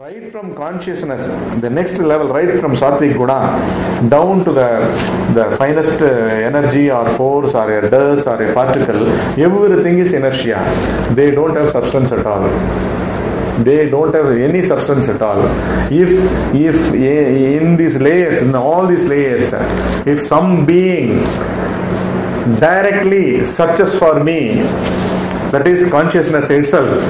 Right from consciousness, the next level, right from Sattvic Guna, down to the finest energy or force or a dust or a particle, everything is inertia. They don't have substance at all. They don't have any substance at all. If in these layers, in all these layers, if some being directly searches for me, that is consciousness itself,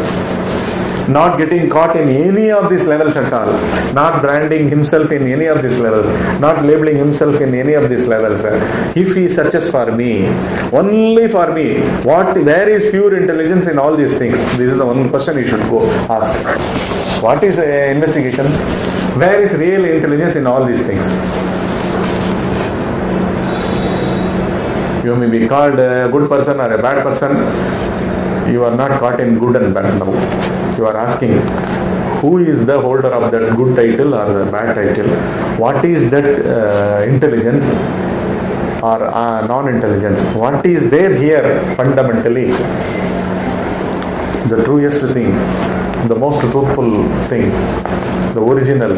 not getting caught in any of these levels at all, not branding himself in any of these levels, not labeling himself in any of these levels. If he searches for me, only for me, where is pure intelligence in all these things? This is the one question you should go ask. What is investigation? Where is real intelligence in all these things? You may be called a good person or a bad person. You are not caught in good and bad now. You are asking, who is the holder of that good title or the bad title? What is that intelligence or non-intelligence? What is there here fundamentally? The truest thing, the most truthful thing, the original,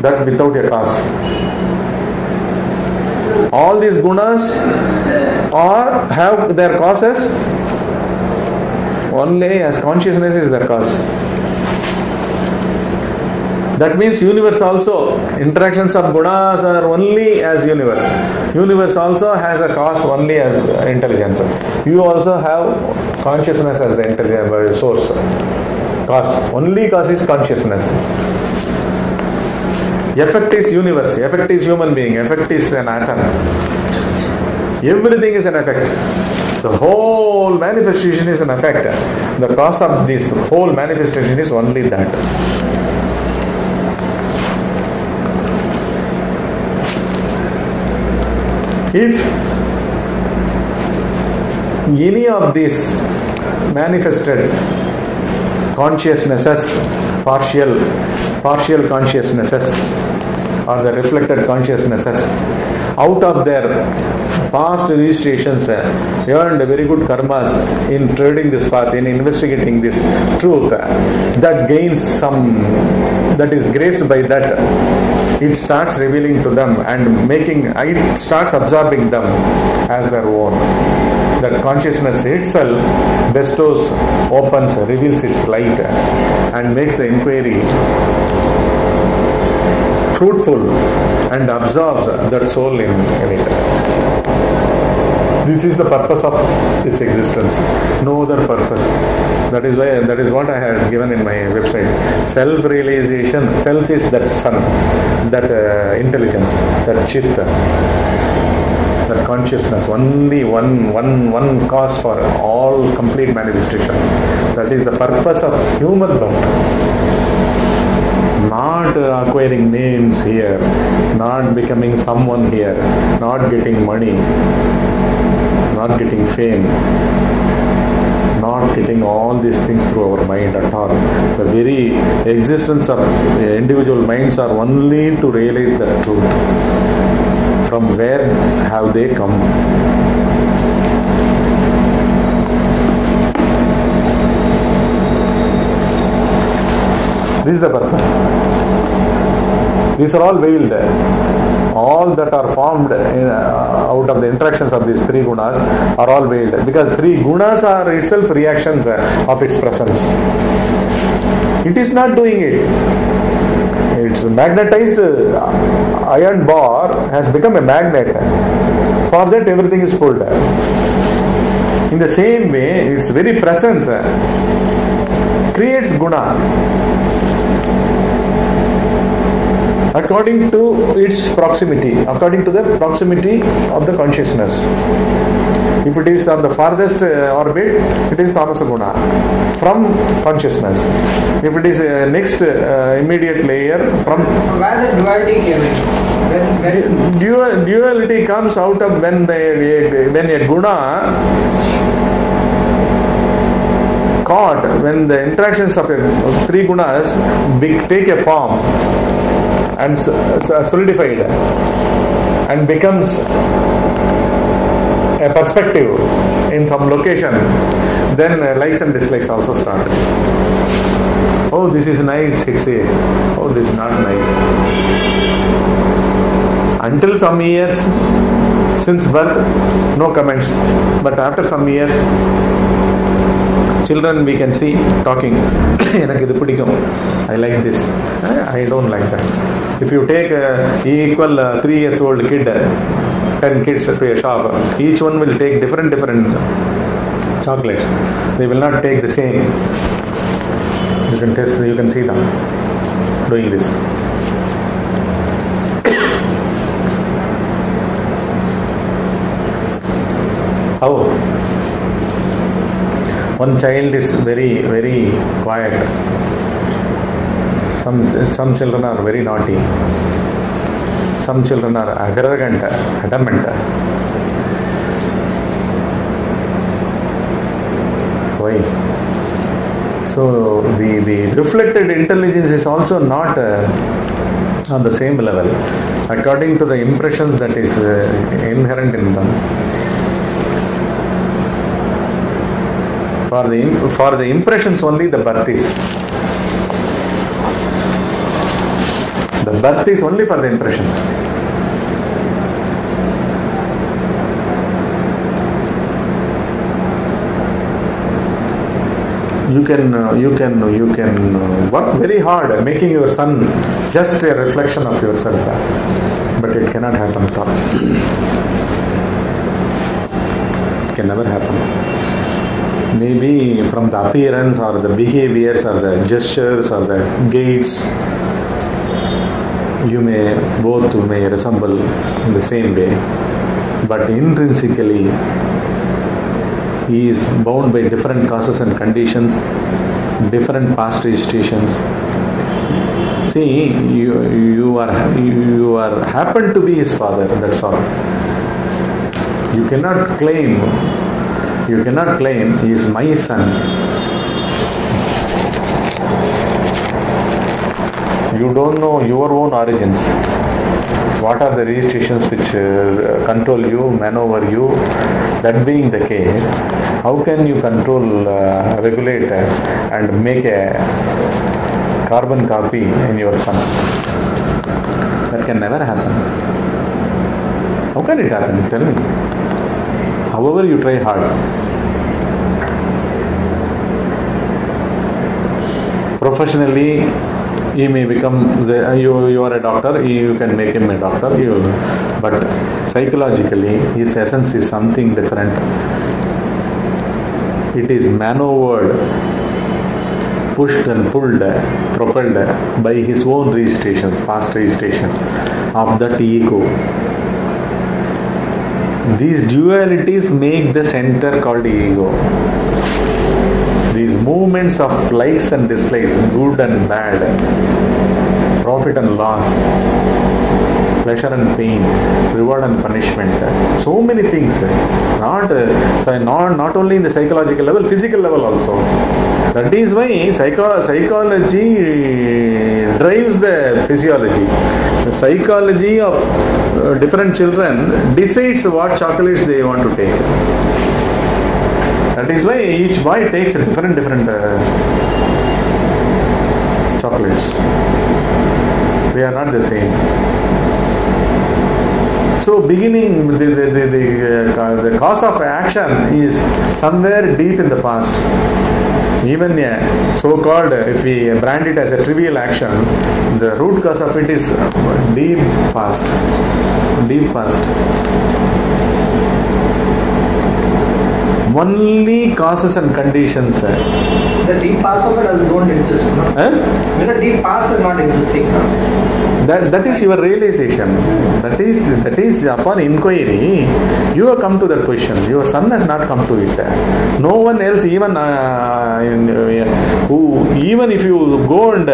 that without a cause. All these gunas have their causes only as consciousness is their cause. That means universe also, interactions of gunas are only as universe. Universe also has a cause only as intelligence. You also have consciousness as the intelligence source. Cause. Only cause is consciousness. Effect is universe. Effect is human being. Effect is an atom. Everything is an effect. The whole manifestation is an effect. The cause of this whole manifestation is only that. If any of these manifested consciousnesses, partial consciousnesses, or the reflected consciousnesses, out of their past registrations earned very good karmas in treading this path, in investigating this truth, that gains some, that is graced by that, it starts revealing to them and it starts absorbing them as their own. That consciousness itself bestows, opens, reveals its light and makes the inquiry fruitful and absorbs that soul in it. This is the purpose of this existence. No other purpose. That is what I had given in my website. Self-realization. Self is that sun, that intelligence, that chitta, that consciousness. Only one cause for all complete manifestation. That is the purpose of human birth. Not acquiring names here, not becoming someone here, not getting money, not getting fame, not getting all these things through our mind at all. The very existence of individual minds are only to realize the truth. From where have they come? This is the purpose. These are all veiled. All that are formed out of the interactions of these three gunas are all veiled. Because three gunas are itself reactions of its presence. It is not doing it. Its magnetized iron bar has become a magnet. For that everything is pulled. In the same way, its very presence creates guna according to its proximity, according to the proximity of the consciousness. If it is on the farthest orbit, it is tamasa guna from consciousness. If it is next immediate layer from... Where the duality came in? Duality comes out of when a guna caught, when the interactions of three gunas take a form and solidified and becomes a perspective in some location, then likes and dislikes also start. Oh, this is nice, it says. Oh, this is not nice. Until some years, since birth, no comments. But after some years, children we can see talking. I like this. I don't like that. If you take equal 3 years old kid, 10 kids to a shop, each one will take different chocolates. They will not take the same. You can test, you can see them doing this. How? One child is very, very quiet. Some children are very naughty. Some children are arrogant, adamant. Why? So the reflected intelligence is also not on the same level according to the impressions that is inherent in them. For the impressions only the birth is. The birth is only for the impressions. You can work very hard making your son just a reflection of yourself, but it cannot happen at all. It can never happen. Maybe from the appearance or the behaviors or the gestures or the gaits, both may resemble in the same way, but intrinsically he is bound by different causes and conditions, different past registrations. See, you are happen to be his father, that's all. You cannot claim he is my son. You don't know your own origins. What are the registrations which control you, maneuver you? That being the case, how can you control, regulate and make a carbon copy in your son? That can never happen. How can it happen? Tell me. However you try hard. Professionally, he may become, you are a doctor, you can make him a doctor, but psychologically his essence is something different. It is maneuvered, pushed and pulled, propelled by his own registrations, past registrations of that ego. These dualities make the center called ego. These movements of likes and dislikes, good and bad, profit and loss, pleasure and pain, reward and punishment, so many things. Not only in the psychological level, physical level also. That is why psychology drives the physiology. The psychology of different children decides what chocolates they want to take. That is why each boy takes different chocolates. They are not the same. So beginning, the cause of action is somewhere deep in the past. Even so-called, if we brand it as a trivial action, the root cause of it is deep past. Deep past. Only causes and conditions. The deep past of it don't exist. No? When the deep past is not existing. No? That is your realization. That is upon inquiry. You have come to that question. Your son has not come to it. No one else, even even if you go and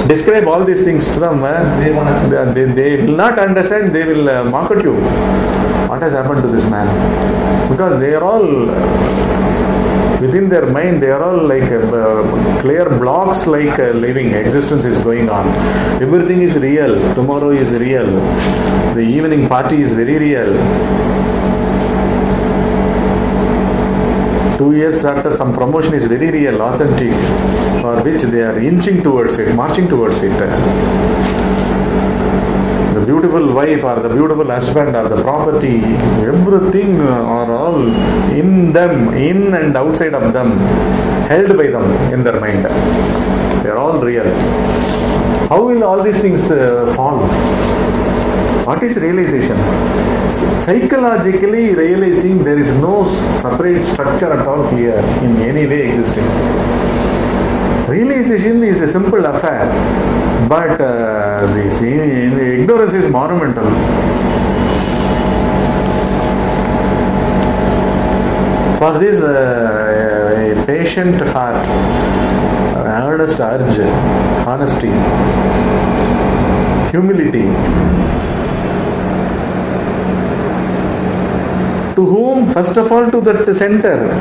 describe all these things to them, they will not understand. They will mock at you. What has happened to this man? Because they are all, within their mind, they are all like clear blocks, like living existence is going on. Everything is real. Tomorrow is real. The evening party is very real. 2 years after some promotion is very real, authentic, for which they are inching towards it, marching towards it. The beautiful wife or the beautiful husband or the property, everything are all in them, in and outside of them, held by them in their mind. They are all real. How will all these things fall? What is realization? Psychologically realizing there is no separate structure at all here in any way existing. Realization is a simple affair, but this ignorance is monumental. For this, a patient heart, earnest urge, honesty, humility. To whom? First of all, to that center.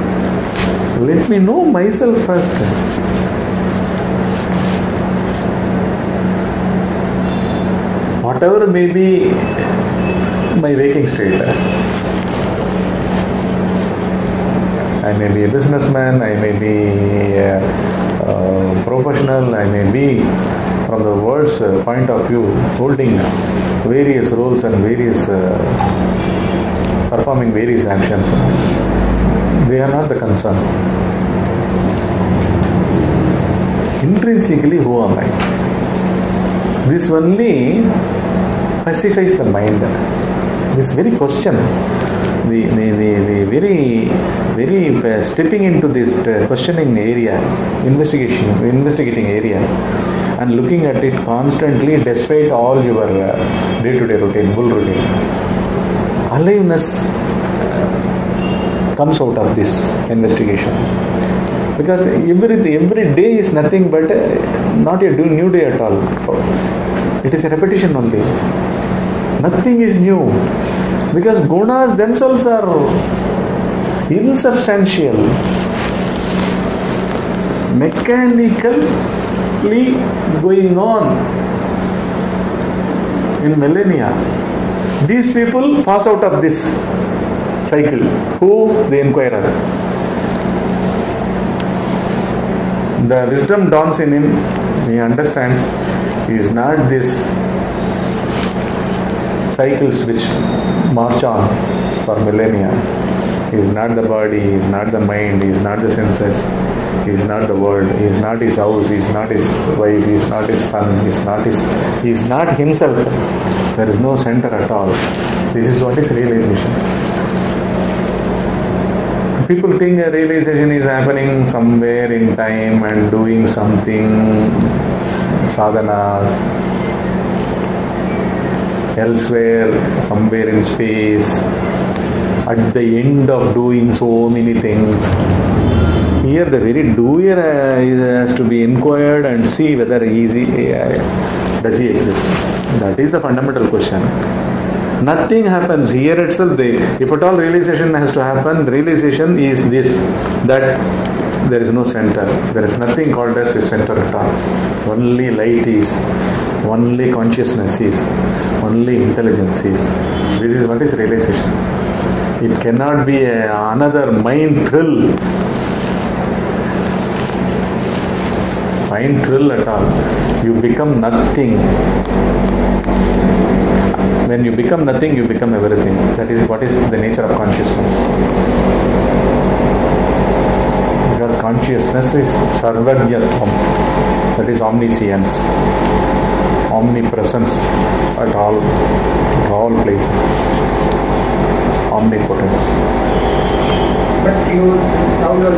Let me know myself first. Whatever may be my waking state. I may be a businessman, I may be a professional, I may be, from the world's point of view, holding various roles and various performing various actions. They are not the concern. Intrinsically, who am I? This only pacifies the mind. This very question, the very stepping into this questioning area, investigating area, and looking at it constantly despite all your day-to-day routine, bull routine. Aliveness comes out of this investigation, because every day is nothing but not a new day at all. It is a repetition only. Nothing is new, because gunas themselves are insubstantial, mechanically going on in millennia. These people pass out of this cycle. Who? The inquirer. The wisdom dawns in him. He understands he is not this cycles which march on for millennia. He is not the body, he is not the mind, he is not the senses, he is not the world, he is not his house, he is not his wife, he is not his son, he is not himself. There is no center at all. This is what is realization. People think realization is happening somewhere in time and doing something, sadhanas, elsewhere, somewhere in space, at the end of doing so many things. Here the very doer has to be inquired and see whether does he exist. That is the fundamental question. Nothing happens here itself. If at all realization has to happen, the realization is this, that there is no center. There is nothing called as a center at all. Only light is, only consciousness is, only intelligence is. This is what is realization. It cannot be another mind thrill. Mind thrill at all. You become nothing. When you become nothing, you become everything. That is what is the nature of consciousness. Because consciousness is sarvajnatvam, that is omniscience, omnipresence at all places, omnipotence. But you tell that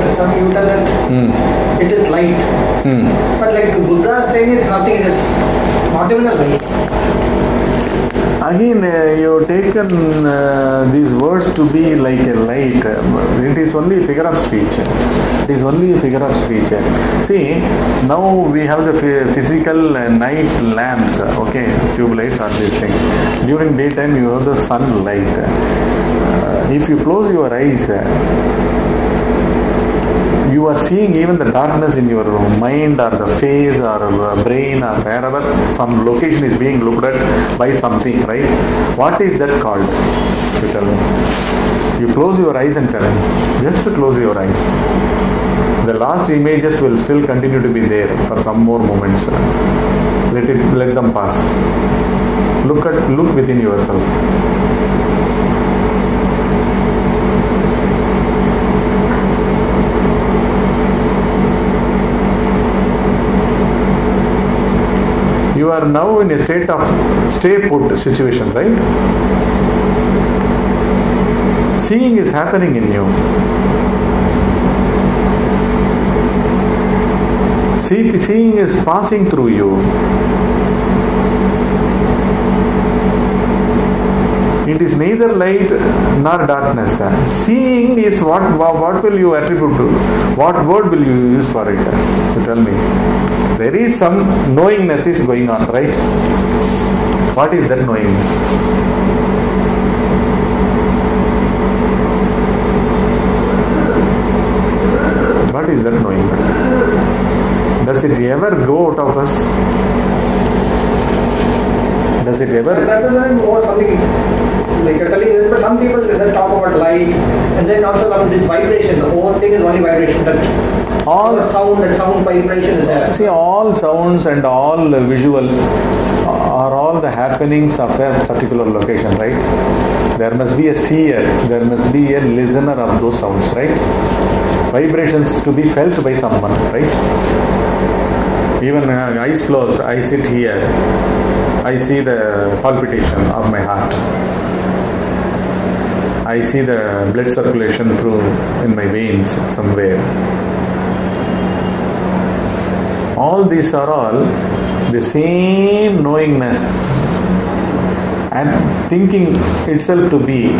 it is light. But like Buddha is saying, it's nothing. It is not even a light. Again, you have taken these words to be like a light. It is only a figure of speech. It is only a figure of speech. See, now we have the physical night lamps, okay, tube lights are these things. During daytime, you have the sunlight. If you close your eyes, you are seeing even the darkness in your mind or the face or brain or wherever some location is being looked at by something, right? What is that called? You tell me. You close your eyes and tell me. Just close your eyes. The last images will still continue to be there for some more moments. Let them pass. Look within yourself. You are now in a state of stay put situation, right? Seeing is happening in you. Seeing is passing through you. It is neither light nor darkness. Seeing is what will you attribute to? What word will you use for it? You tell me. There is some knowingness is going on, right? What is that knowingness? What is that knowingness? Does it ever go out of us? Does it ever? That doesn't know something like you're telling this, but some people talk about light and then also about this vibration. The whole thing is only vibration. That sound vibration is there. See, all sounds and all visuals are all the happenings of a particular location, right? There must be a seer, there must be a listener of those sounds, right? Vibrations to be felt by someone, right? Even eyes closed, I sit here, I see the palpitation of my heart. I see the blood circulation through in my veins somewhere. All these are all the same knowingness and thinking itself to be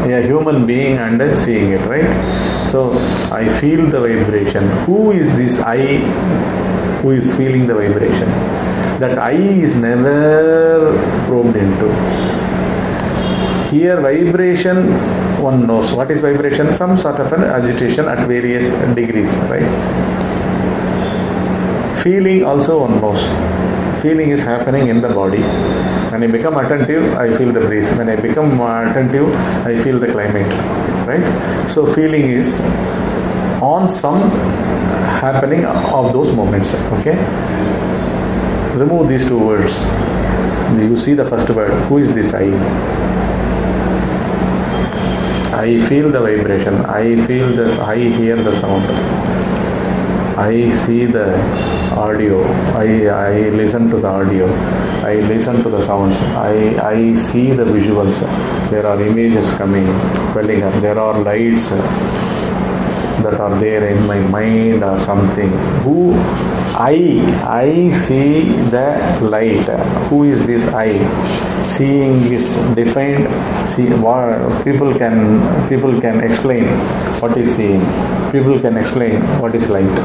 a human being and seeing it, right? So I feel the vibration. Who is this I who is feeling the vibration? That I is never probed into. Here vibration, one knows. What is vibration? Some sort of an agitation at various degrees, right? Feeling also one knows. Feeling is happening in the body. When I become attentive, I feel the breeze. When I become attentive, I feel the climate, right? So feeling is on some happening of those moments, okay? Remove these two words. You see the first word. Who is this I? I feel the vibration. I feel this. I hear the sound. I see the audio. I listen to the audio. I listen to the sounds. I see the visuals. There are images coming, welling up. There are lights that are there in my mind or something. Who? I see the light. Who is this I? Seeing is defined. People can explain what is seeing. People can explain what is light.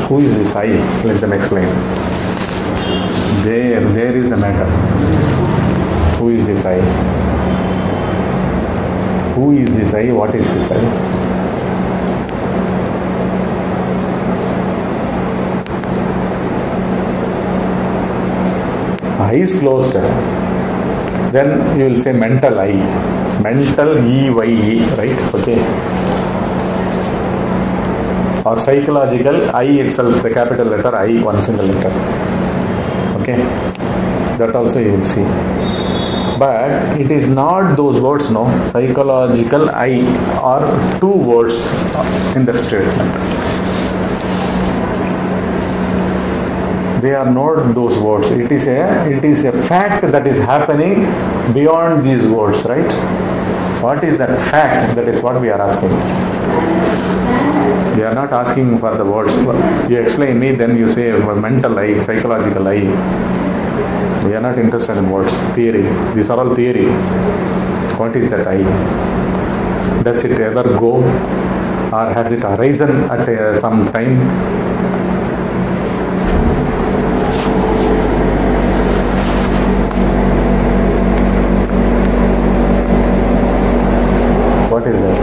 Who is this I? Let them explain. There is the matter. Who is this I? Who is this I? What is this I? Eyes closed, then you will say mental I, mental EYE, right? Okay. Or psychological I itself, the capital letter I, one single letter. Okay, that also you will see. But it is not those words, no. Psychological I are two words in that statement. They are not those words. It is a fact that is happening beyond these words, right? What is that fact? That is what we are asking. We are not asking for the words. You explain me, then you say mental I, psychological I. We are not interested in words. Theory. These are all theory. What is that I? Does it ever go? Or has it arisen at some time? What is that?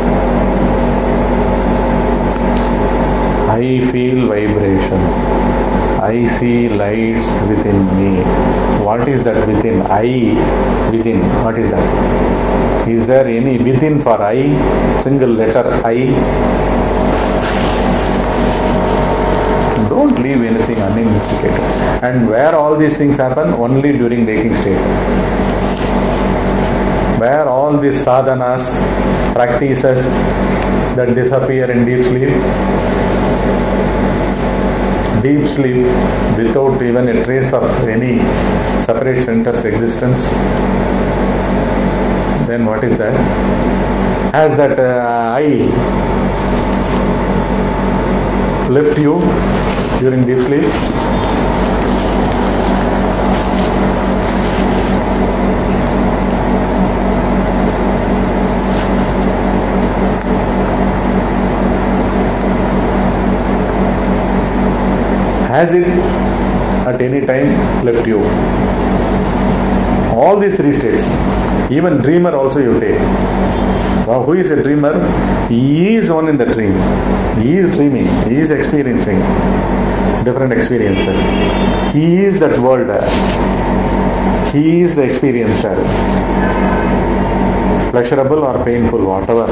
I feel vibrations. I see lights within me. What is that within? I within. What is that? Is there any within for I? Single letter I? Don't leave anything uninvestigated. And where all these things happen? Only during waking state. Where all these sadhanas, practices that disappear in deep sleep without even a trace of any separate center's existence, then what is that? Has that I left you during deep sleep? Has it at any time left you? All these three states. Even dreamer also you take. Now, who is a dreamer? He is one in the dream. He is dreaming. He is experiencing different experiences. He is that world. He is the experiencer. Pleasurable or painful, whatever.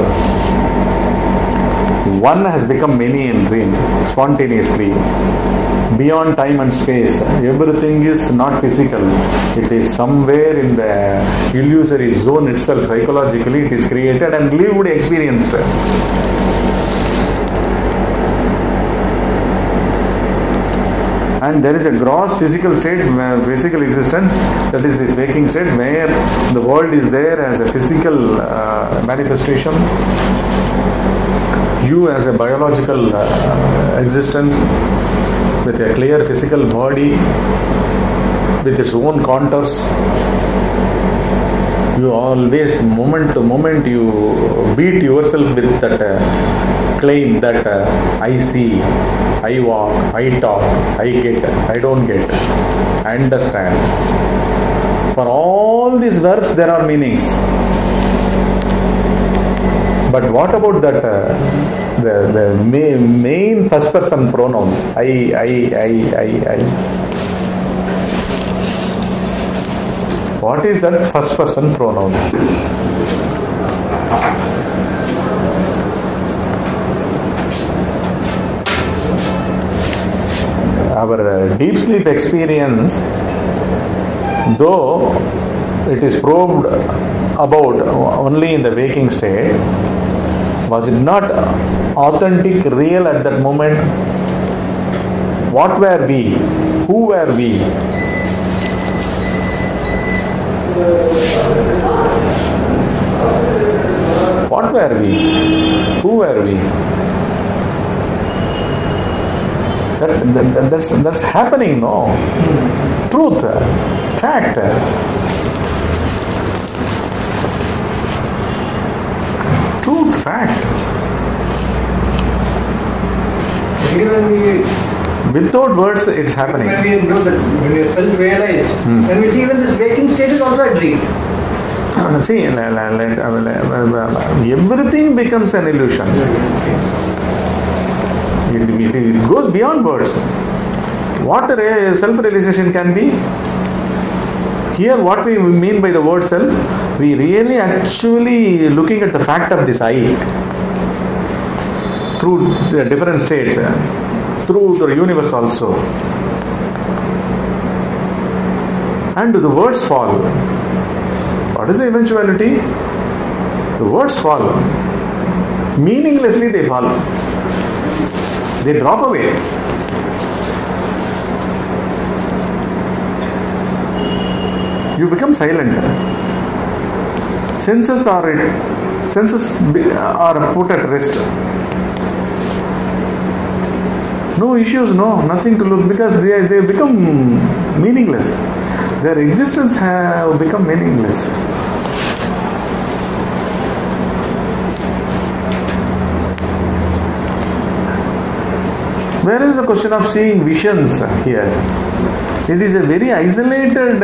One has become many in dream, spontaneously. Beyond time and space, everything is not physical. It is somewhere in the illusory zone itself. Psychologically, it is created and lived, experienced. And there is a gross physical state, physical existence, that is this waking state, where the world is there as a physical manifestation. You as a biological existence, with a clear physical body, with its own contours. You always, moment to moment, you beat yourself with that claim that I see, I walk, I talk, I get, I don't get, I understand. For all these verbs, there are meanings. But what about that the main first person pronoun? I. What is that first person pronoun? Our deep sleep experience, though it is probed about only in the waking state, was it not authentic, real at that moment? What were we? Who were we? What were we? Who were we? That's happening, no? Truth, fact. Truth, fact. Without words, it's happening. When we know that, when we are self-realized, when we see even this waking state is also a dream. See, everything becomes an illusion. It goes beyond words. What self-realization can be? Here, what we mean by the word self, we really actually looking at the fact of this I through the different states, through the universe also. And the words fall. What is the eventuality? The words fall. Meaninglessly they fall. They drop away. You become silent. Senses are put at rest. No issues, nothing to look, because they become meaningless. Their existence have become meaningless. Where is the question of seeing visions here? It is a very isolated,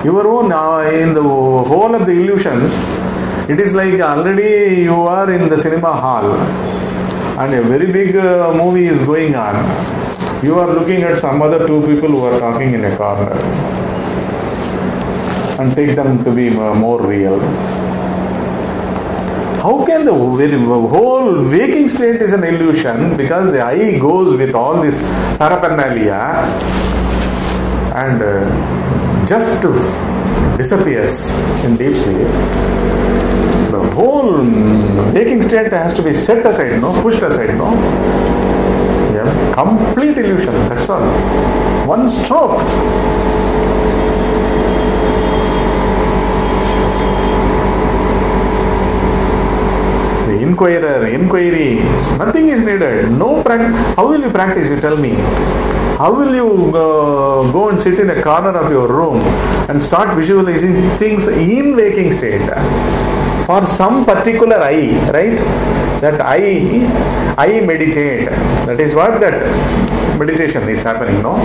your own, in the whole of the illusions. It is like already you are in the cinema hall and a very big movie is going on. You are looking at some other two people who are talking in a corner. and take them to be more real. How can the whole waking state is an illusion? Because the I goes with all this paraphernalia and just disappears in deep sleep. The whole waking state has to be set aside, pushed aside, Yeah, complete illusion, that's all. One stroke. The inquiry, nothing is needed. No practice. How will you practice? You tell me. How will you go and sit in a corner of your room and start visualizing things in waking state? For some particular I, right? That I meditate. That is what that meditation is happening, no?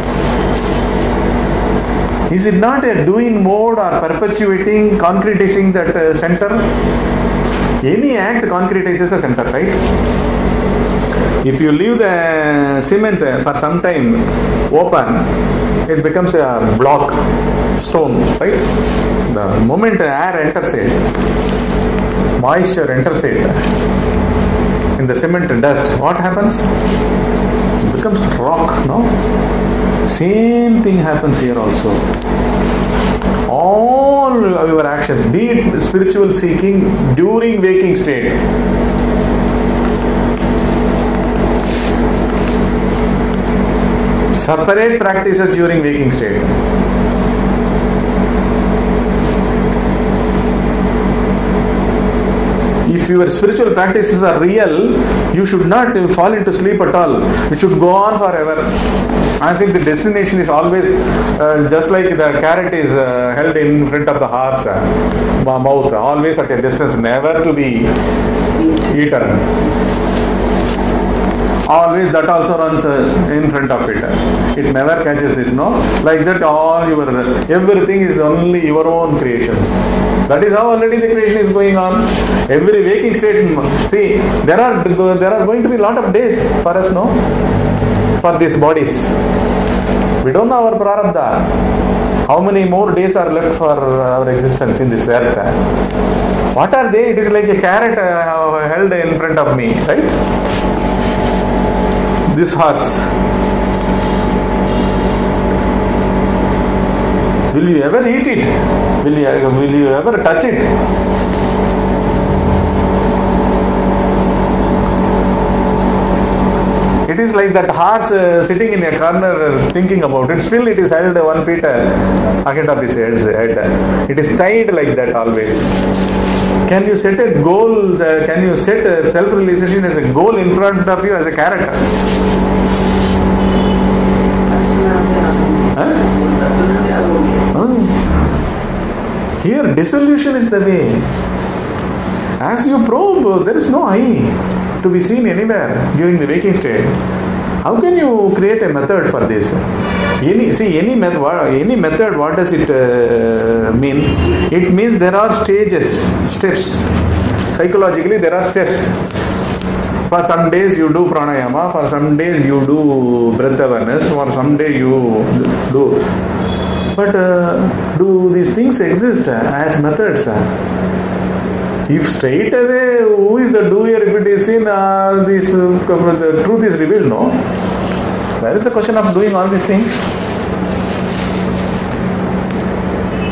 Is it not a doing mode or perpetuating, concretizing that center? Any act concretizes the center, right? If you leave the cement for some time open, it becomes a block, stone, right? The moment air enters it, moisture enters it, in the cement dust, what happens? It becomes rock, no? Same thing happens here also. All your actions, be it spiritual seeking during waking state, separate practices during waking state. If your spiritual practices are real, you should not fall into sleep at all. It should go on forever. As if the destination is always just like the carrot is held in front of the horse mouth, always at a distance, never to be eaten. Always that also runs in front of it. It never catches this, no? Like that, everything is only your own creations. That is how already the creation is going on. Every waking state. See, there are going to be a lot of days for us, no? For these bodies. We don't know our prarabdha. How many more days are left for our existence in this earth? What are they? It is like a carrot held in front of me, right? This horse. Will you ever eat it? Will you ever touch it? It is like that horse sitting in a corner thinking about it. Still it is held 1 feet ahead of his head. It is tied like that always. Can you set a goal? Can you set self-realization as a goal in front of you as a character? Here, dissolution is the way. As you probe, there is no I to be seen anywhere during the waking state. How can you create a method for this? Any method, what does it mean? It means there are steps. Psychologically, there are steps. For some days you do pranayama, for some days you do breath awareness, for some day you do. But do these things exist as methods? If straight away, who is the doer if it is seen, the truth is revealed, no? Where is the question of doing all these things?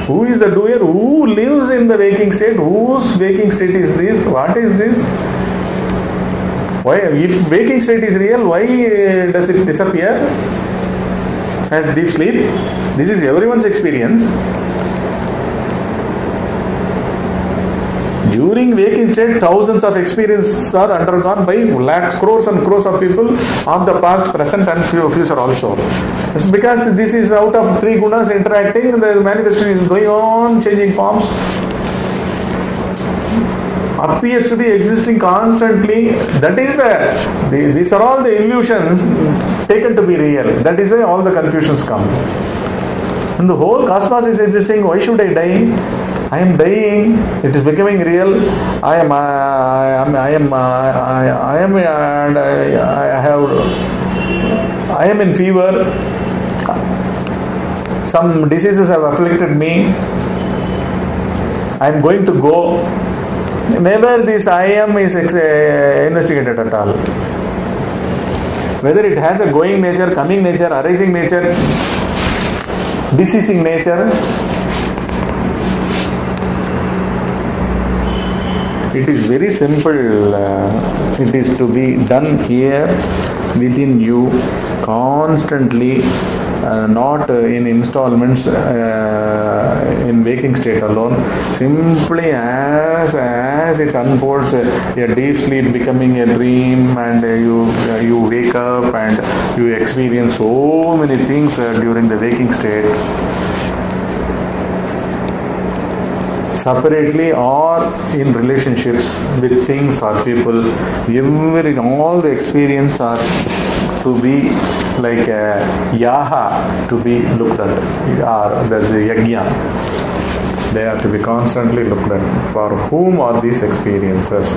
Who is the doer? Who lives in the waking state? Whose waking state is this? What is this? Why? If waking state is real, why does it disappear as deep sleep? This is everyone's experience. During waking state, thousands of experiences are undergone by lakhs, crores and crores of people of the past, present and future also. It's because this is out of three gunas interacting, the manifestation is going on, changing forms. Appears to be existing constantly. That is these are all the illusions taken to be real. That is why all the confusions come. And the whole cosmos is existing. Why should I die? I am dying. It is becoming real. I am in fever. Some diseases have afflicted me. I am going to go. Never this I am is investigated at all. Whether it has a going nature, coming nature, arising nature, deceasing nature, it is very simple. It is to be done here within you constantly, not in installments, in waking state alone. Simply as it unfolds, a deep sleep becoming a dream, and you wake up and you experience so many things during the waking state, separately or in relationships with things or people. All the experience are to be like a yaha to be looked at, or the yajna. They are to be constantly looked at. For whom are these experiences?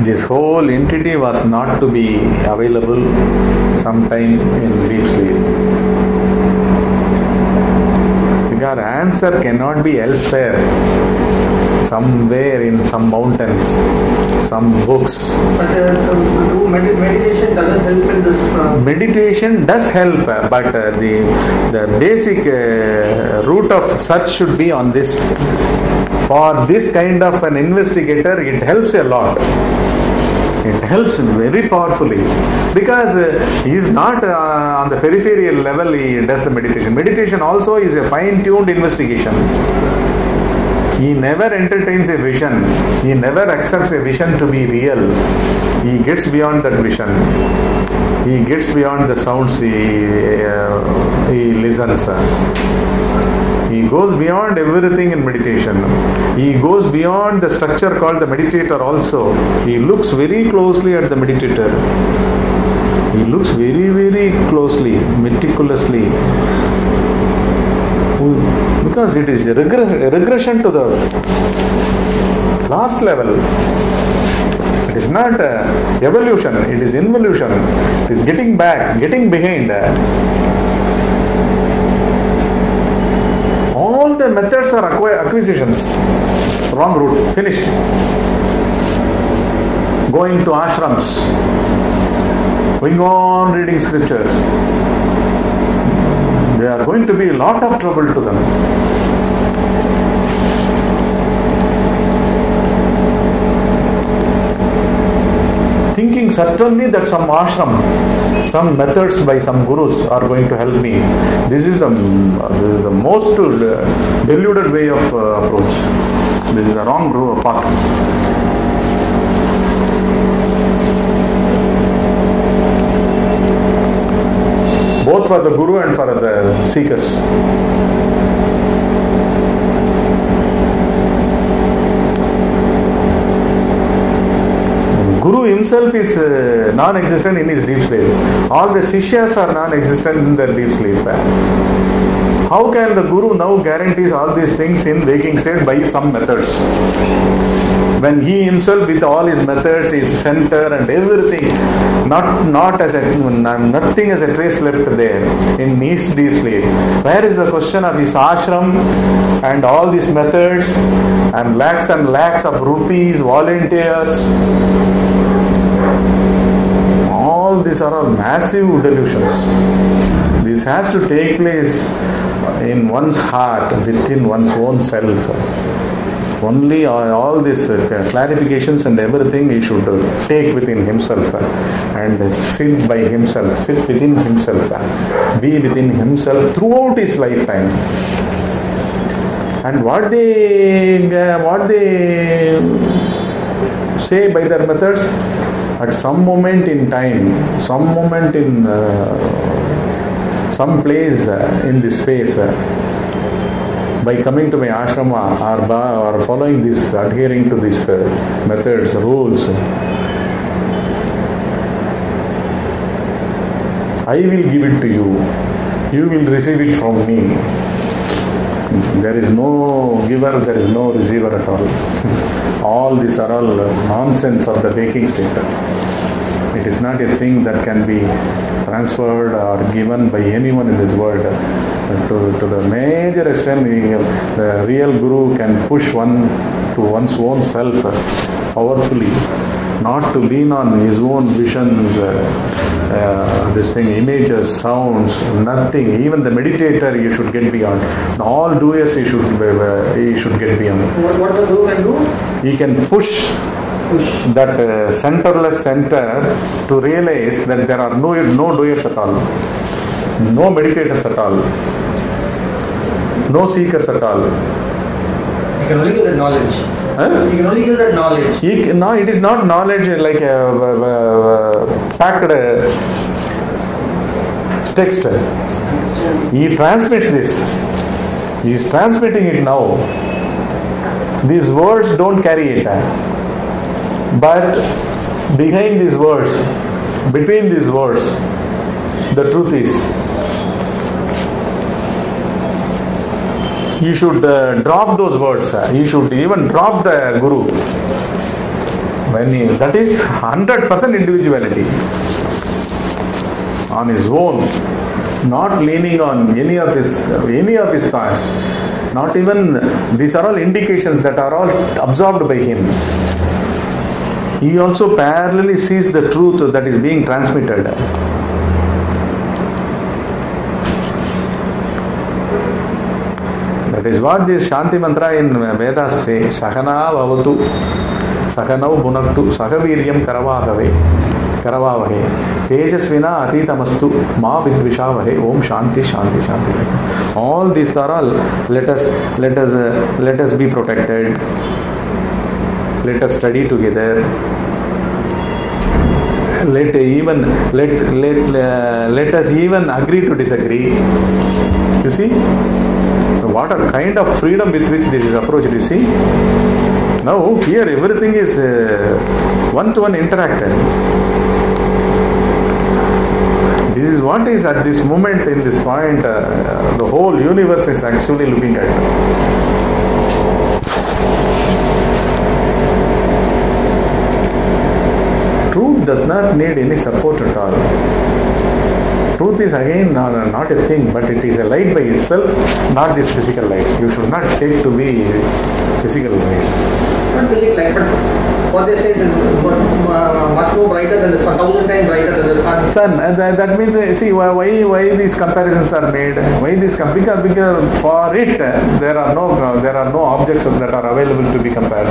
This whole entity was not to be available sometime in deep sleep. Because answer cannot be elsewhere, somewhere in some mountains, some books. But meditation doesn't help in this. Meditation does help, but the basic route of search should be on this. For this kind of an investigator, it helps a lot. It helps very powerfully, because he is not on the peripheral level. He does the meditation. Meditation also is a fine-tuned investigation. He never entertains a vision. He never accepts a vision to be real. He gets beyond that vision. He gets beyond the sounds he listens. He goes beyond everything in meditation. He goes beyond the structure called the meditator also. He looks very closely at the meditator. He looks very, very closely, meticulously. Because it is a regression to the last level. It is not evolution, it is involution. It is getting back, getting behind. All the methods are acquisitions. Wrong route. Finished. Going to ashrams. Going on reading scriptures. There are going to be a lot of trouble to them. Thinking certainly that some ashram, some methods by some gurus are going to help me. This is the most deluded way of approach. This is the wrong path. Both for the guru and for the seekers. Guru himself is non-existent in his deep sleep. All the Sishyas are non-existent in their deep sleep. How can the Guru now guarantees all these things in waking state by some methods? When he himself with all his methods, his center and everything, nothing as a trace left there in his deep sleep. Where is the question of his ashram and all these methods and lakhs of rupees, volunteers? All these are all massive delusions. This has to take place in one's heart, within one's own self. Only all these clarifications and everything he should take within himself and sit by himself, sit within himself, be within himself throughout his lifetime. And what they say by their methods, at some moment in time, some moment in some place in this space, by coming to my ashrama or following this, adhering to these methods, rules, I will give it to you. You will receive it from me. There is no giver, there is no receiver at all. All these are all nonsense of the waking state. It is not a thing that can be transferred or given by anyone in this world. To the major extent, the real guru can push one to one's own self powerfully, not to lean on his own visions, images, sounds, nothing. Even the meditator you should get beyond. All doers he should get beyond. What the guru can do? He can push that centerless center to realize that there are no doers at all, no meditators at all, no seekers at all. You can only give that knowledge. Huh? You can only give that knowledge. No, it is not knowledge like a packed text. He transmits this. He is transmitting it now. These words don't carry it. But behind these words, between these words, the truth is, you should drop those words. You should even drop the guru. That is 100% individuality on his own, not leaning on any of his thoughts. Not even, these are all indications that are all absorbed by him. He also parallelly sees the truth that is being transmitted. That is what this Shanti mantra in Vedas say. Sahana bhavatu, sahanau bhunaktu, sahaviryam karavavahe, tejasvina atitamastu, ma vidvishavahe, om shanti, shanti, shanti. All these are all, let us be protected. Let us study together. Let us even agree to disagree. You see, what a kind of freedom with which this is approached. You see, now here everything is one-to-one interacted. This is what is at this moment, in this point, the whole universe is actually looking at. Truth does not need any support at all. Truth is again not a thing, but it is a light by itself, not these physical lights. You should not take to be physical lights. Not physical light, but what they say is much more brighter than the sun, 1,000 times brighter than the sun. That means, see, why these comparisons are made? Why this? Because for it there are no objects that are available to be compared,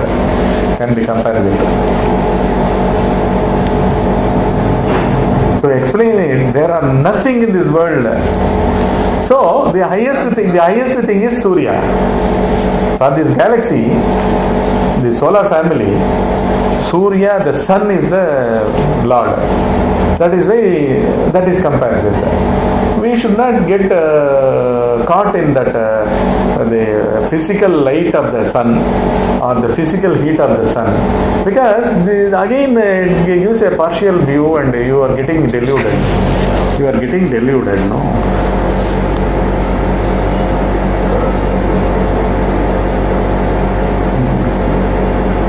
can be compared with. To explain it, there are nothing in this world. So the highest thing is Surya. For this galaxy, the solar family, Surya, the sun is the Lord. That is why that is compared with. We should not get caught in that the physical light of the sun or the physical heat of the sun, because again it gives a partial view and you are getting deluded. No.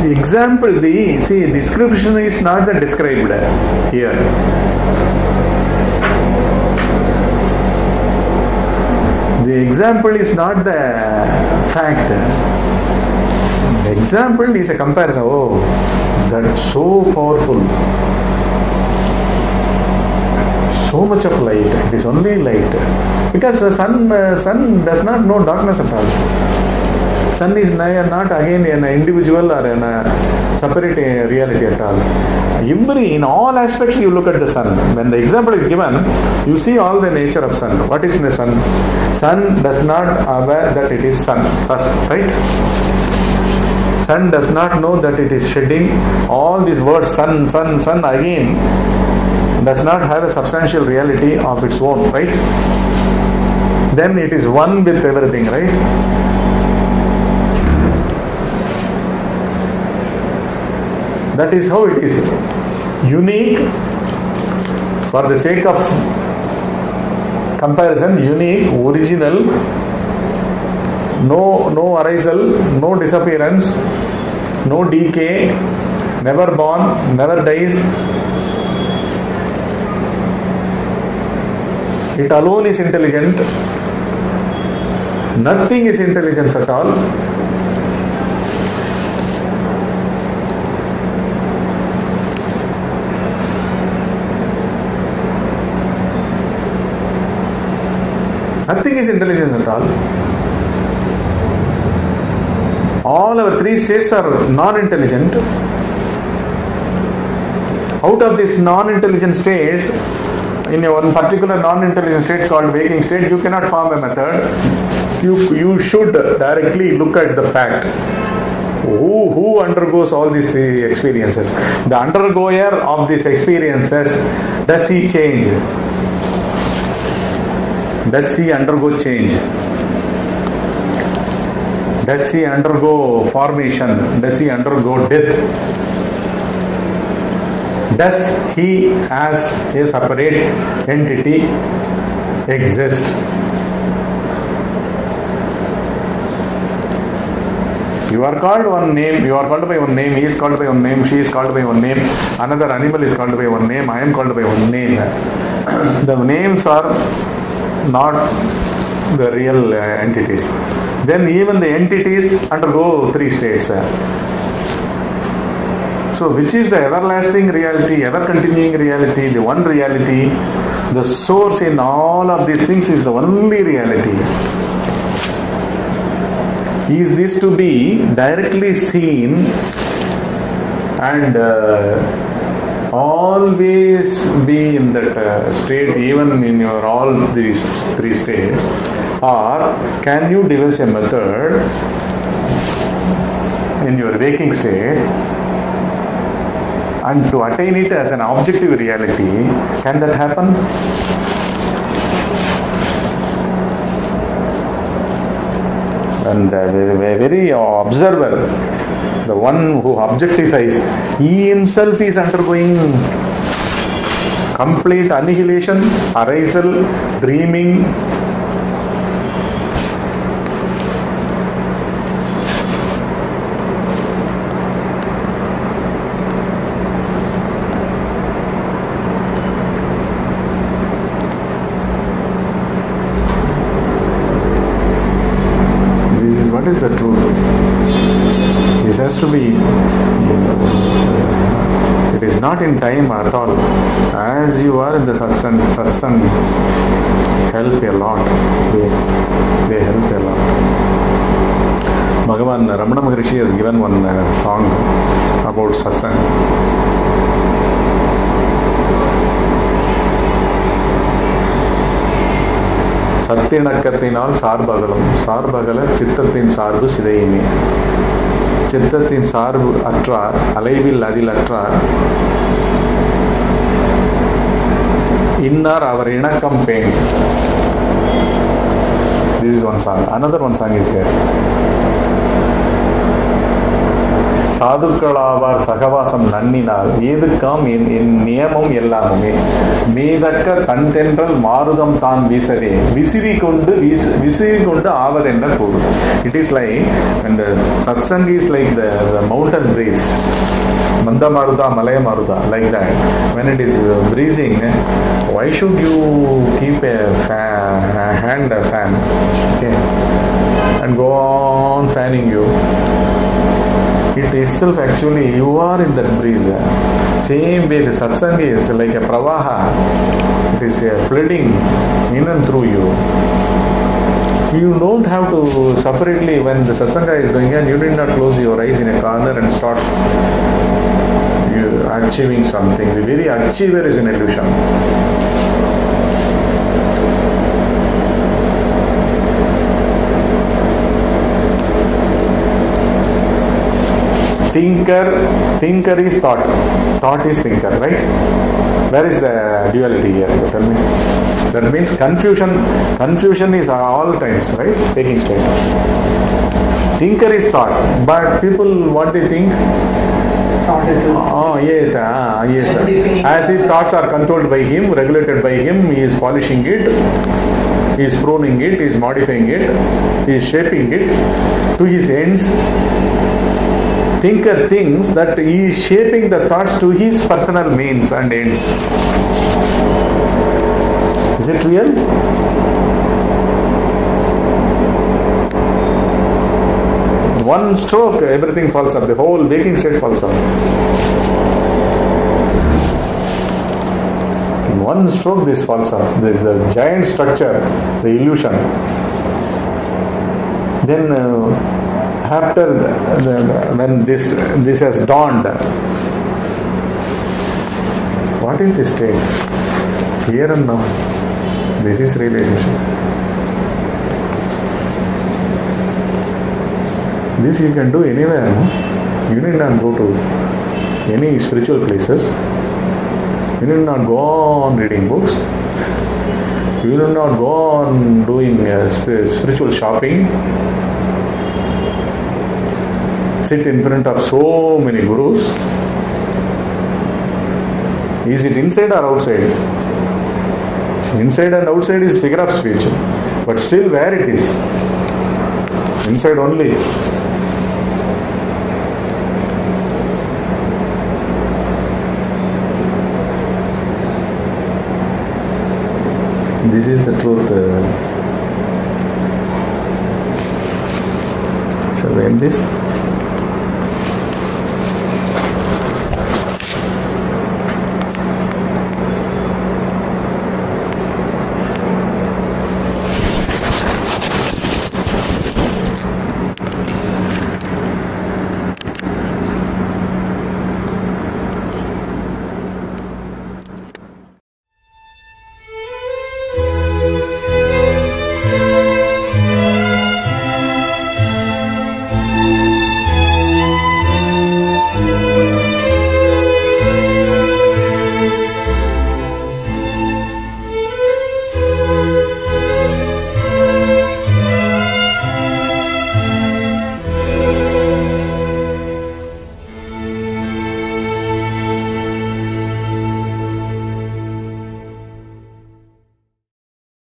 The example, description is not the described here. The example is not the fact. The example is a comparison. Oh, that's so powerful. So much of light. It is only light. Because the sun does not know darkness at all. Sun is not again an individual or a separate reality at all. In all aspects you look at the sun. When the example is given, you see all the nature of sun. What is the sun? Sun does not aware that it is sun first, right? Sun does not know that it is shedding. All these words, sun again, does not have a substantial reality of its own, right? Then it is one with everything, right? That is how it is. Unique, for the sake of comparison, unique, original, no arisal, no disappearance, no decay, never born, never dies, It alone is intelligent. Nothing is intelligence at all. Nothing is intelligence at all. All our three states are non-intelligent. Out of these non-intelligent states, in one particular non-intelligent state called waking state, you cannot form a method. You should directly look at the fact. Who undergoes all these three experiences? The undergoer of these experiences, does he change? Does he undergo change? Does he undergo formation? Does he undergo death? Does he as a separate entity exist? You are called one name, you are called by one name, he is called by one name, she is called by one name, another animal is called by one name, I am called by one name. The names are not the real entities. Then even the entities undergo three states. So which is the everlasting reality, ever continuing reality, the one reality, the source in all of these things is the only reality. Is this to be directly seen and always be in that state even in your all these three states, or can you devise a method in your waking state and to attain it as an objective reality? Can that happen? And the very observer, the one who objectifies, he himself is undergoing complete annihilation, arisal, dreaming. What is the truth? This has to be, it is not in time at all. As you are in the satsangs help a lot. They help a lot. Bhagavan Ramana Maharishi has given one song about satsang. சத்திணக்கத்தினால் சார்பகலும் சார்பகல சித்தத்தின் சார்பு சிதையுமே. சித்தத்தின் சார்பு அற்றார் அலைவில் அதில் அற்றார் இன்னார் அவர் இணக்கம் பேண். This is one song. Another one song is there. சாதுக்களாவார் சகவாசம் நன்னினால் ஏதுக்காம் என் நியமம் எல்லாமுமே மேதக்க தன் தென்றல் மாருதம் தான் வீசவே விசிறி கொண்டு ஆவதென்ற கூறு. It is like when the satsang is like the mountain breeze, Manda Maruda, Malaya Maruda, like that. When it is breezing, why should you keep a fan, okay, and go on fanning you? It itself actually, you are in that breeze. Same way the satsang is like a pravaha. It is flooding in and through you. You don't have to separately, when the satsanga is going on, you need not close your eyes in a corner and start achieving something. The very achiever is an illusion. Thinker is thought is thinker, right? Where is the duality here? Tell me. That means confusion is all times, right? Taking state. Thinker is thought, but people, what they think? Thought is yes. As if thoughts are controlled by him, regulated by him, he is polishing it, he is pruning it, he is modifying it, he is shaping it to his ends. Thinker thinks that he is shaping the thoughts to his personal means and ends. Is it real? One stroke, everything falls up. The whole waking state falls up. In one stroke, this falls up. The giant structure, the illusion. Then, after when this has dawned, what is this state? Here and now. This is realization. This you can do anywhere. You need not go to any spiritual places. You need not go on reading books. You need not go on doing spiritual shopping. Sit in front of so many gurus. Is it inside or outside? Inside and outside is figure of speech. But still where it is? Inside only. This is the truth. Shall we end this?